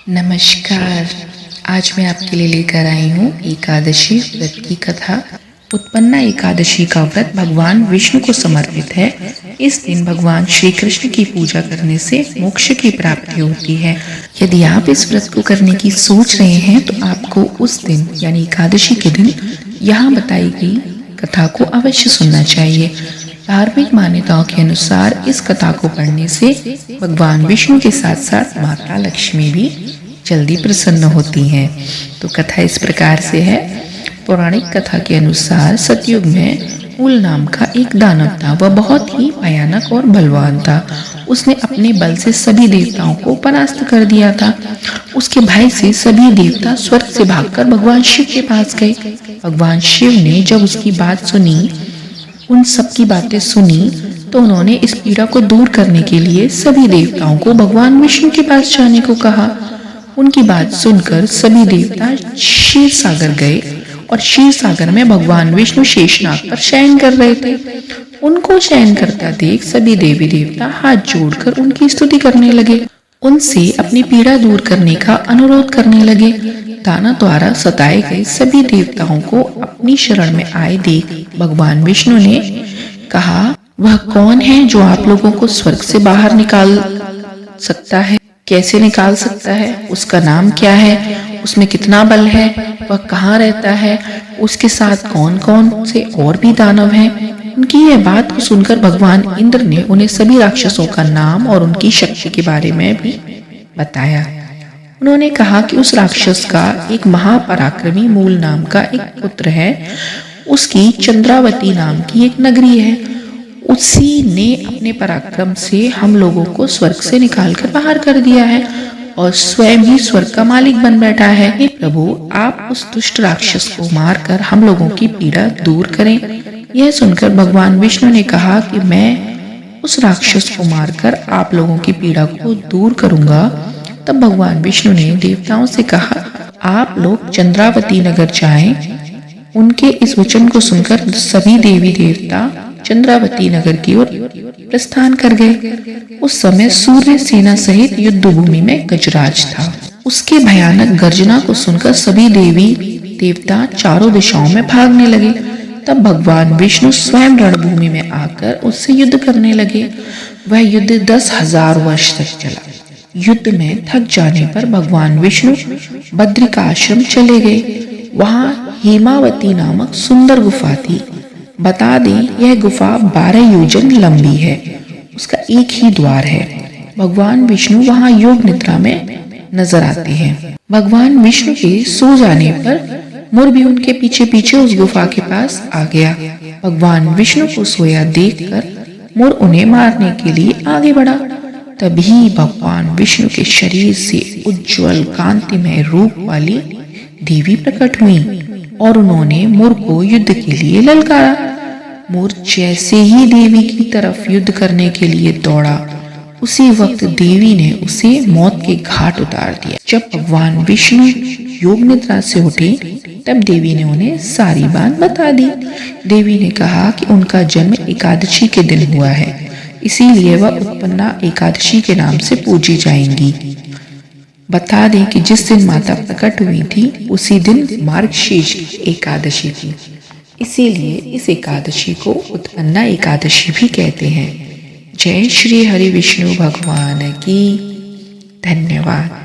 नमस्कार। आज मैं आपके लिए लेकर आई हूँ एकादशी व्रत की कथा। उत्पन्ना एकादशी का व्रत भगवान विष्णु को समर्पित है। इस दिन भगवान श्री कृष्ण की पूजा करने से मोक्ष की प्राप्ति होती है। यदि आप इस व्रत को करने की सोच रहे हैं तो आपको उस दिन यानी एकादशी के दिन यहाँ बताई गई कथा को अवश्य सुनना चाहिए। धार्मिक मान्यताओं के अनुसार इस कथा को पढ़ने से भगवान विष्णु के साथ साथ माता लक्ष्मी भी जल्दी प्रसन्न होती हैं। तो कथा इस प्रकार से है। पौराणिक कथा के अनुसार सतयुग में मूल नाम का एक दानव था। वह बहुत ही भयानक और बलवान था। उसने अपने बल से सभी देवताओं को परास्त कर दिया था। उसके भय से सभी देवता स्वर्ग से भागकर भगवान शिव के पास गए। भगवान शिव ने जब उसकी बात सुनी, उन सबकी बातें सुनी, तो उन्होंने इस पीड़ा को दूर करने के लिए सभी देवताओं को भगवान विष्णु के पास जाने को कहा। उनकी बात सुनकर सभी देवता क्षीर सागर गए और क्षीर सागर में भगवान विष्णु शेषनाग पर शयन कर रहे थे। उनको शयन करता देख सभी देवी देवता हाथ जोड़कर उनकी स्तुति करने लगे। उनसे अपनी पीड़ा दूर करने का अनुरोध करने लगे। दानव द्वारा सताए गए सभी देवताओं को अपनी शरण में आए देख भगवान विष्णु ने कहा, वह कौन है जो आप लोगों को स्वर्ग से बाहर निकाल सकता है? कैसे निकाल सकता है? उसका नाम क्या है? उसमें कितना बल है? वह कहाँ रहता है? उसके साथ कौन कौन से और भी दानव हैं? उनकी यह बात को सुनकर भगवान इंद्र ने उन्हें सभी राक्षसों का नाम और उनकी शक्ति के बारे में भी बताया। उन्होंने कहा कि उस राक्षस का एक महापराक्रमी मूल नाम का एक पुत्र है। उसकी चंद्रावती नाम की एक नगरी है। उसी ने अपने पराक्रम से हम लोगों को स्वर्ग से निकालकर बाहर कर दिया है और स्वयं ही स्वर्ग का मालिक बन बैठा है। हे प्रभु, आप उस दुष्ट राक्षस को मारकर हम लोगों की पीड़ा दूर करें। यह सुनकर भगवान विष्णु ने कहा कि मैं उस राक्षस को मारकर आप लोगों की पीड़ा को दूर करूंगा। तब भगवान विष्णु ने देवताओं से कहा, आप लोग चंद्रावती नगर जाएं। उनके इस वचन को सुनकर सभी देवी देवता चंद्रावती नगर की ओर प्रस्थान कर गए। उस समय सूर्य सेना सहित युद्ध भूमि में गजराज था। उसके भयानक गर्जना को सुनकर सभी देवी देवता चारों दिशाओं में भागने लगे। तब भगवान विष्णु स्वयं रणभूमि में आकर उससे युद्ध करने लगे। वह युद्ध 10,000 वर्ष तक चला। युद्ध में थक जाने पर भगवान विष्णु बद्रिका आश्रम चले गए। वहाँ हेमावती नामक सुंदर गुफा थी। बता दें, यह गुफा 12 योजन लंबी है। उसका एक ही द्वार है। भगवान विष्णु वहाँ योग निद्रा में नजर आते हैं। भगवान विष्णु के सो जाने पर मोर भी उनके पीछे पीछे उस गुफा के पास आ गया। भगवान विष्णु को सोया देखकर मोर उन्हें मारने के लिए आगे बढ़ा। तभी भगवान विष्णु के शरीर से उज्जवल कांतिमय रूप वाली देवी प्रकट हुई और उन्होंने मोर को युद्ध के लिए ललकारा। मोर जैसे ही देवी की तरफ युद्ध करने के लिए दौड़ा, उसी वक्त देवी ने उसे मौत के घाट उतार दिया। जब भगवान विष्णु योग निद्रा से उठे, तब देवी ने उन्हें सारी बात बता दी। देवी ने कहा कि उनका जन्म एकादशी के दिन हुआ है, इसीलिए वह उत्पन्ना एकादशी के नाम से पूजी जाएंगी। बता दें कि जिस दिन माता प्रकट हुई थी, उसी दिन मार्गशीर्ष एकादशी थी। इसीलिए इस एकादशी को उत्पन्ना एकादशी भी कहते हैं। जय श्री हरि विष्णु भगवान की। धन्यवाद।